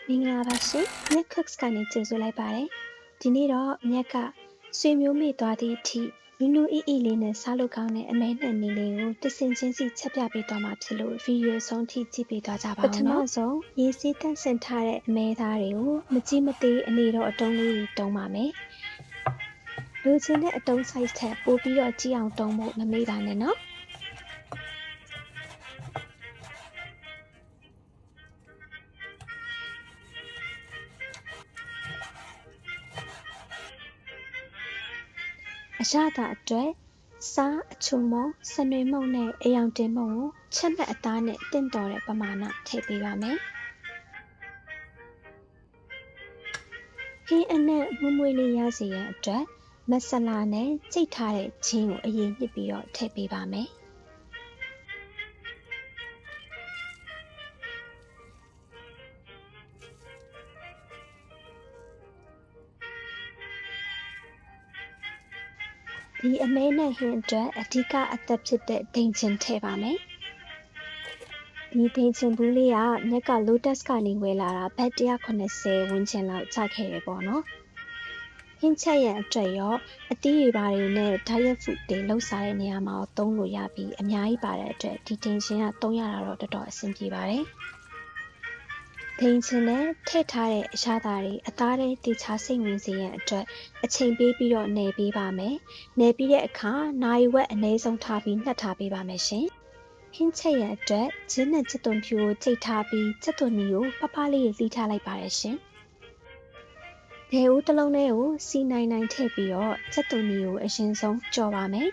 မင်္ဂလာပါရှင်မြက် Cooks ကနေကြိုဆိုလိုက်ပါတယ်ဒီနေ့တော့မြက်ကဆွေမျိုးမိသွားသည့်အထိနူးနူးအေးအေးလေးနဲ့စားလို့ကောင်းတဲ့အမဲနဲ့နီလေးကိုတစ်စင်ချင်းစီချက်ပြပေးသွားမှာဖြစ်လို့ဗီဒီယိုဆုံးထိကြည့်ပေးသွားကြပါဦးနော်ပထမဆုံးရေစီးတန့်စင်ထားတဲ့အမဲသားတွေကိုမကြီးမသေးအနေတော့အတုံးလေးတွေတုံးပါမယ်လိုချင်တဲ့အတုံး size ထက်ပိုပြီးတော့ကြီးအောင်တုံးဖို့မမေ့ပါနဲ့နော်အရသာအတွက်စားအချုံမုံစနွေမုံနဲ့အယောင်တင်မုံကိုချက်မှတ်အသားနဲ့တင့်တော်တဲ့ပမာဏထည့်ပေးပါမယ်ဟင်းအနံ့မွေ့မွေ့လေးရစေရန်အတွက်မဆလာနဲ့ကြိတ်ထားတဲ့ဂျင်းကိုအရင်ညှစ်ပြီးတော့ထည့်ပေးပါမယ်ဒီအမဲနဲ့ဟင်းအတွက်အဓိကအသက်ဖြစ်တဲ့ဒိန်ချင်ထည့်ပါမယ်ဒီဒိန်ချင်ဘူးလေးကမြက်က Lotus ကနေဝယ်လာတာဘတ်190ဝန်းကျင်လောက်ကျခဲ့တယ်ပေါ့နော်ဟင်းချက်ရန်အတွက်ရောအသီးတွေပါတွေနဲ့ diet food တွေလှုပ်စားတဲ့နေရာမှာသုံးလို့ရပြီးအများကြီးပါတဲ့အတွက်ဒီဒိန်ချင်ကသုံးရတာတော့တော်တော်အဆင်ပြေပါတယ်ဒိန်ချင်နဲ့ထည့်ထားတဲ့အရသာတွေအသားထဲတေချာစိတ်ဝင်စေရန်အတွက်အချိန်ပေးပြီးတော့နယ်ပေးပါမယ်နယ်ပြီးတဲ့အခါနာရီဝက်အနည်းဆုံးထားပြီးနှက်ထားပေးပါမယ်ရှင်ဟင်းချက်ရန်အတွက်ဂျင်းနဲ့ကြက်သွန်ဖြူကိုကြိတ်ထားပြီးကြက်သွန်နီကိုပပလေးလှီးထားလိုက်ပါတယ်ရှင်ဘဲဦးတစ်လုံးလေးကိုစီနိုင်နိုင်ထည့်ပြီးတော့ကြက်သွန်နီကိုအရင်ဆုံးကြော်ပါမယ်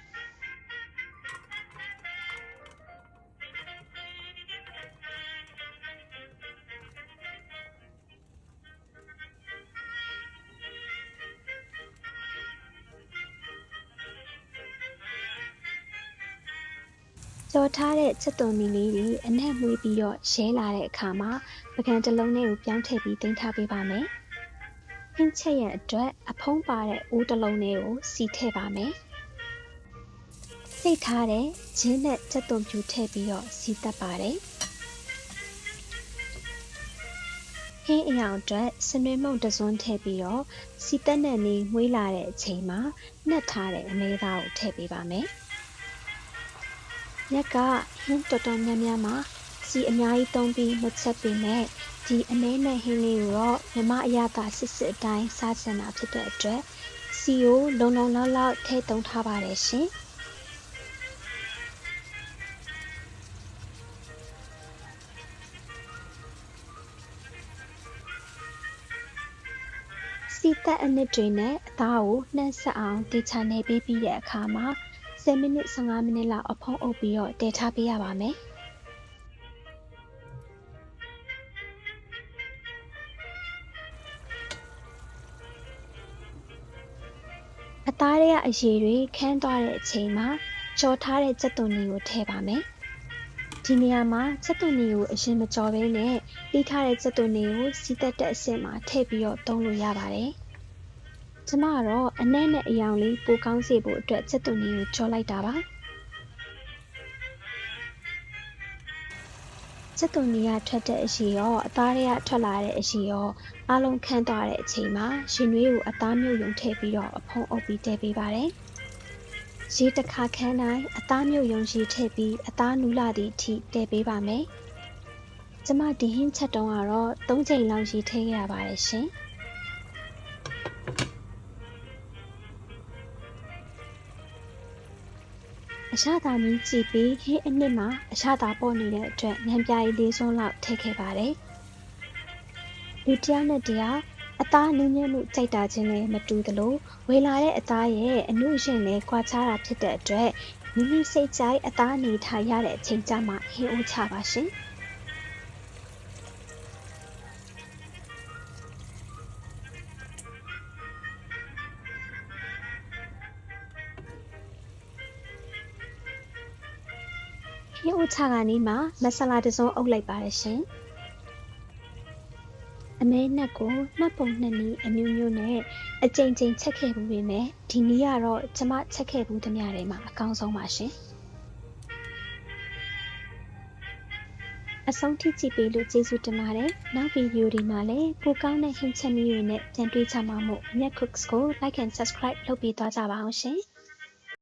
ကြော်ထားတဲ့ချက်သွန်မီလေးတွေအနက်မွေးပြီးတော့ရဲလာတဲ့အခါမှာပကံတစ်လုံးလေးကိုပြောင်းထည့်ပြီးတင်ထားပေးပါမယ်။ဟင်းချက်ရန်အတွက်အဖုံးပါတဲ့အိုးတစ်လုံးလေးကိုစီထည့်ပါမယ်။စိတ်ထားတဲ့ဂျင်းနဲ့ချက်သွန်ဖြူထည့်ပြီးတော့စီတက်ပါတယ်။ဟင်းအရောင်အတွက်စနွေးမုံတစ်စွန်းထည့်ပြီးတော့စီတက်နဲ့နေမွေးလာတဲ့အချိန်မှာနှက်ထားတဲ့အမဲသားကိုထည့်ပေးပါမယ်။မြက်ကဟင်းတော်တော်များများမှာစီအများကြီးသုံးပြီးမချက်ပေမဲ့ဒီအမဲနဲ့ဟင်းလေးကိုတော့မြမအရသာစစ်စစ်အတိုင်းစားချင်တာဖြစ်တဲ့အတွက်စီကိုလုံလုံလောက်လောက်ထည့်သုံးထားပါတယ်ရှင်စီတက်အနစ်တွေနဲ့အသားကိုနှံ့ဆက်အောင်တေချာနေပေးပြီးတဲ့အခါမှာ10မိနစ်15မိနစ်လောက်အဖုံးအုပ်ပြီးတော့တည်ထားပေးရပါမယ်အသားတွေကအရည်တွေခန်းသွားတဲ့အချိန်မှာကြော်ထားတဲ့ကြက်သွန်နီကိုထည့်ပါမယ်ဒီနေရာမှာကြက်သွန်နီကိုအရင်မကြော်ဘဲနဲ့ပြီးထားတဲ့ကြက်သွန်နီကိုစီးတက်တဲ့အဆင့်မှာထည့်ပြီးတော့သုံးလို့ရပါတယ်ကျမကတော့အနက်နဲ့အယောင်လေးပိုကောင်းစေဖို့အတွက်ကြက်သွန်နီကိုကြော်လိုက်တာပါကြက်သွန်နီကထွက်တဲ့အရည်ရောအသားတွေကထွက်လာတဲ့အရည်ရောအားလုံးခန်းသွားတဲ့အချိန်မှာရင်နွေးကိုအသားမြုပ်ယုံထည့်ပြီးတော့အဖုံးအုပ်ပြီးတည်ပေးပါတယ်ရေတစ်ခါခန်းတိုင်းအသားမြုပ်ယုံရေထည့်ပြီးအသားနူးလာသည့်အထိတည်ပေးပါမယ်ကျမဒီဟင်းချက်တုံးကတော့3ချိန်လောက်ရေထည့်ခဲ့ရပါတယ်ရှင်အရသာမီးကြည့်ပြီးဟင်းအနှစ်မှာအရသာပေါ်နေတဲ့အတွက်နံပြားလေးစွန်းလောက်ထည့်ခဲ့ပါတယ်လူတယောက်နဲ့တယောက်အသားနူးညံ့မှုကြိုက်တာချင်းလည်းမတူသလိုဝေလာတဲ့အသားရဲ့အနုရှင်လည်းကွာခြားတာဖြစ်တဲ့အတွက်မိမိစိတ်ကြိုက်အသားနေထားရတဲ့အချိန်ကြမှာဟင်းအိုးချပါရှင်ဟင်းအိုးချကနေမှမဆလာတစ်စုံအုပ်လိုက်ပါတယ်ရှင်အမဲနှက်ကိုနှက်ပုံနှက်နည်းအမျိုးမျိုးနဲ့အကြိမ်ကြိမ်ချက်ခဲ့ဘူးပေမဲ့ဒီနည်းကတော့ကျမချက်ခဲ့ဘူးသမျှတွေမှာအကောင်းဆုံးပါရှင် အဆုံးထိကြည့်ပေးလို့ကျေးဇူးတင်ပါတယ်နောက်ဗီဒီယိုဒီမှာလည်းပိုကောင်းတဲ့ဟင်းချက်နည်းတွေနဲ့ပြန်တွေ့ကြမှာမို့မြက် cooks ကို like and subscribe လုပ်ပေးသွားကြပါအောင်ရှင်